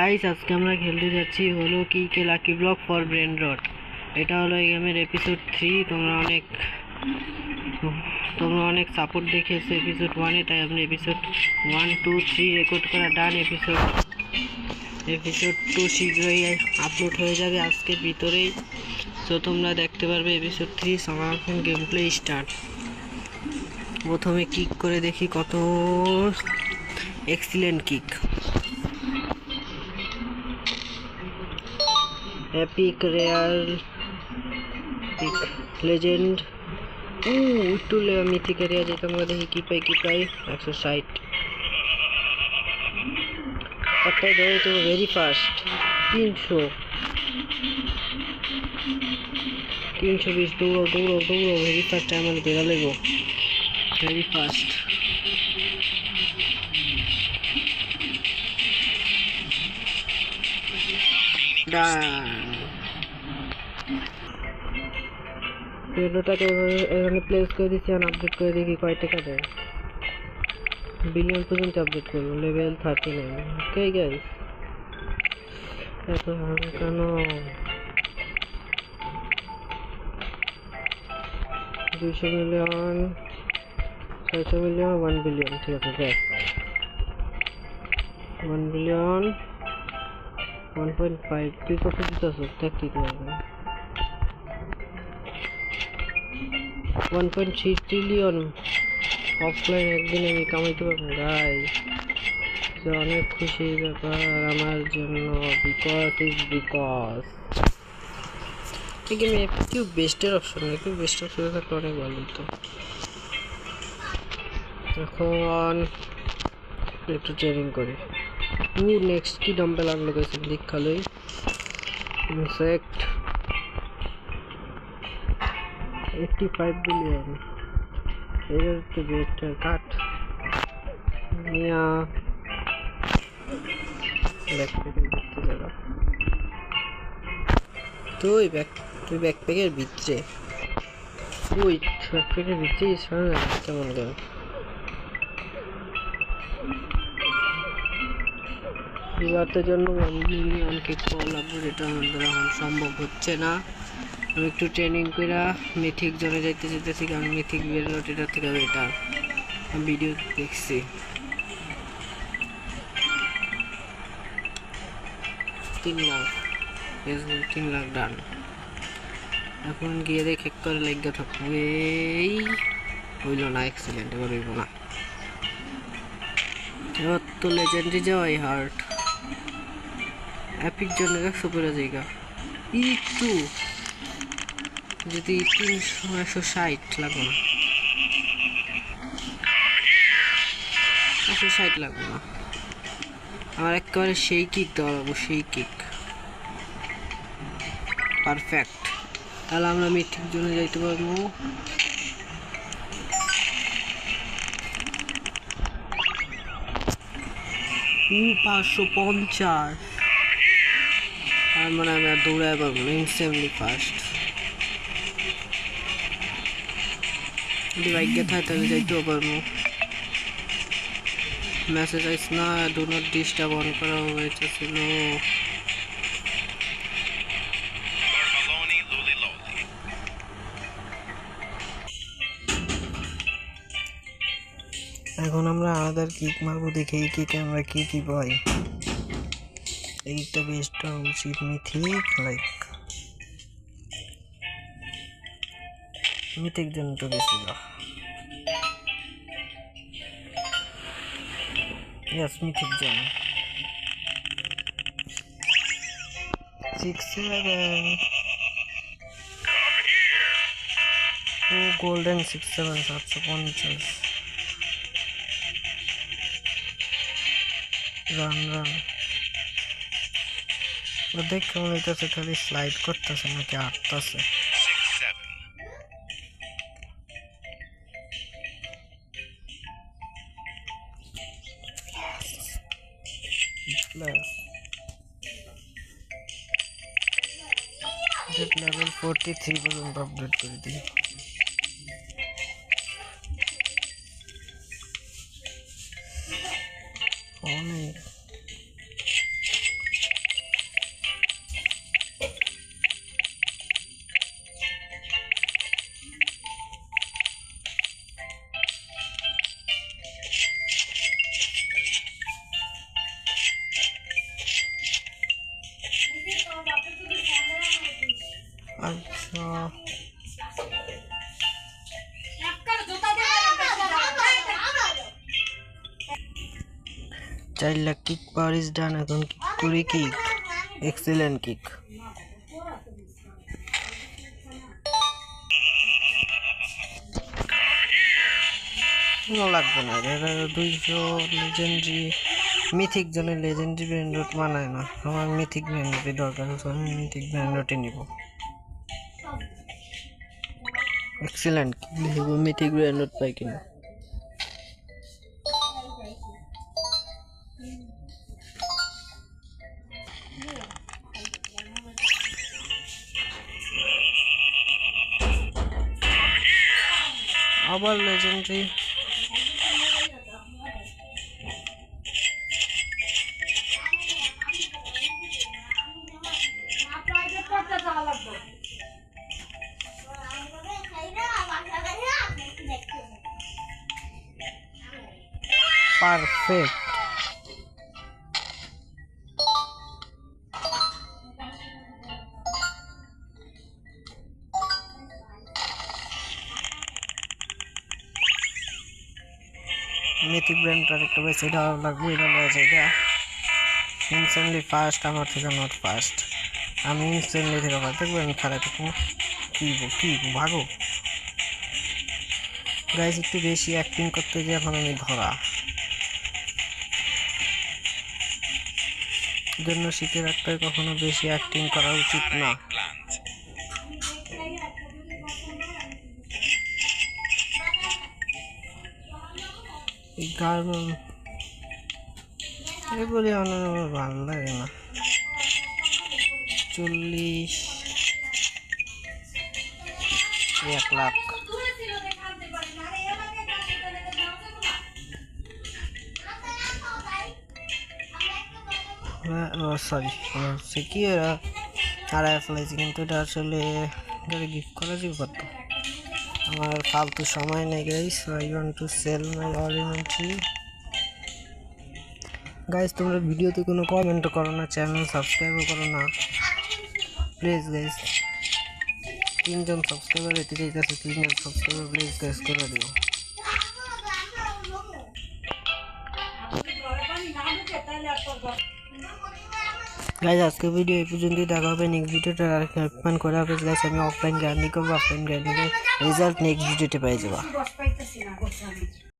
Guys আজকে আমরা খেলতে যাচ্ছি হলো কি কে lucky block for brain rot. এটা হলো এই গেমের এপিসোড 3। তোমরা অনেক সাপোর্ট দেখিয়েছো এপিসোড 1 এ, তাই আমরা এপিসোড 1 2 3 রেকর্ড করা ডান। এপিসোড 2 শীঘ্রই আপলোড হয়ে যাবে আজকের ভিতরেই, তো তোমরা দেখতে পারবে এপিসোড 3। এখন গেম প্লে স্টার্ট। প্রথমে কিক করে দেখি কত excellent kick. epic rare epic legend একটু মিথিক এরিয়া যেতে আমরা দেখি কি পাই 160। একটাই ধরে তো ভেরি ফাস্ট 320 দৌড়ো ভেরি ফাস্ট। আমার বেড়ালে গো ভেরি ফাস্ট। ভিডিওটাকে এখানে প্লেস করে দিচ্ছি, আর আপডেট করে দেখি কয় টাকা দেয়। বিলিয়ন পর্যন্ত আপডেট করবো, লেভেল 39। ওকে গাইস, এত কেন 200 মিলিয়ন 600 মিলিয়ন 1 বিলিয়ন। ঠিক আছে ব্যাস 1 বিলিয়ন 1.5। তুই কত দিতেছ দেখতে পারবে। 1.3 ট্রিলিয়ন অফলাইন একদিন আমি কামাইতে পারবো গাইস। অনেক খুশির ব্যাপার আমার জন্য, বিকজ এই গেমে একটু বেস্টের অপশন নেই, একটু বেস্ট অপশন থাকলে অনেক ভালো হতো। এখন একটু ট্রেনিং করি। নেক্সট কি ডাম্বেল আনলোক হয়েছে দীক্ষালয় ইনসেক্ট 85 বিলিয়ন। এটা হচ্ছে বেস্টের কাট নিয়া ব্যাকপ্যাকের ভিতরে যাবা। তুই ব্যাকপ্যাকের ভিতরে কেমন গেল। বিবাহের জন্য 1 বিলিয়ন কিক পাওয়া লাগবে, যেটা আমাদের এখন সম্ভব হচ্ছে না। আমি একটু ট্রেনিং করে মিথিক জোনে যেতেছি, কারণ মিথিক বেরোলো এটা থেকে এটা ভিডিও দেখছি। 3 লাখ ডান। এখন গিয়ে দেখে করে লেগে থাকবো। এই হইল না, এক্সিলেন্ট, এবার হইব না। এবার তো লেজেন্ডারি যাওয়াই হার্ট এপিক জন্য 100 করে জায়গা একটু যদি 160 লাগবে না, 160 লাগবে না। আমার একেবারে সেই কিক দেওয়া লাগবো, সেই কিক পারফেক্ট। তাহলে আমরা মিথিক জন্য যাইতে পারবো। ও 550, আর মানে আমি আর দৌড়ায় পারবো না, ইনসেমলি ফাস্ট। যদি বাইক থাকে তাহলে যাইতেও পারবো। মেসেজ আইস না, ডু নট ডিস্টার্ব অন করা হয়েছে ছিল। এখন আমরা আলাদা কিক মারবো, দেখে এই কিকে আমরা কি পাই। এইটা বেস্ট উচিত মিথিক, লাইক মিথিক জন্য তো বেশি না। Yes, mythic gem 6-7. Oh, golden 6-7 750. Run দেখ কেমন হইতেছে, খালি স্লাইড করতেছে নাকি আটতেছে। লেভেল 43 পর্যন্ত আপডেট করে দিই। অনেক আচ্ছা 4 lakh kick power is done. এখন কিক করি, কিক এক্সেলেন্ট কিক। লাগবে না, 200 লেজেন্ডারি মিথিক জনের লেজেন্ডারি ব্র্যান্ড মানায় না। আমার মিথিক ব্র্যান্ডটি দরকার আছে, আমি মিথিক ব্র্যান্ডটি নিব। এক্সেলেন্ট কিক লিখব, মিথিক ব্র্যান্ড পাই কিনা। আবার লেজেন্ডারি পারফেক্ট। মিথিক ব্র্যান্ডটার একটা বেশি এটা লাগবে, এটা লয়েছে, এটা ইনস্ট্যান্টলি ফাস্ট আমার থেকে নট ফাস্ট। আমি ইনস্ট্যান্টলি থেকে ফাস্ট দেখবো, আমি খেলা থাকবো। কি ভাগো গাইজ, একটু বেশি অ্যাক্টিং করতে গিয়ে এখন আমি ধরা। জন্য শিখে রাখতে কখনো বেশি অ্যাক্টিং করা উচিত না। এগুলি আমার ভালো লাগে না। 40 1 লাখ সরি সে কি হারায় ফেলেছি, কিন্তু এটা আসলে গিফট করা যাবে কত। আমার ফালতু সময় নেই guys, I want to sell my original. Guys তোমরা ভিডিওতে কোনো কমেন্টও করো না, চ্যানেল সাবস্ক্রাইবও করো না প্লিজ গাইস। 3 জন সাবস্ক্রাইবার এতে চাইতেছে, 3 জন সাবস্ক্রাইবার প্লিজ গাইস করে দিও। গাইস আজকে ভিডিও এই পর্যন্তই, দেখা হবে নেক্সট ভিডিওতে। আর প্ল্যান করা হবে গাইস, আমি অফলাইন গার্ডেনিং করবো, অফলাইন গার্ডেনিং রেজাল্ট নেক্সট ভিডিওতে পেয়ে যাবা।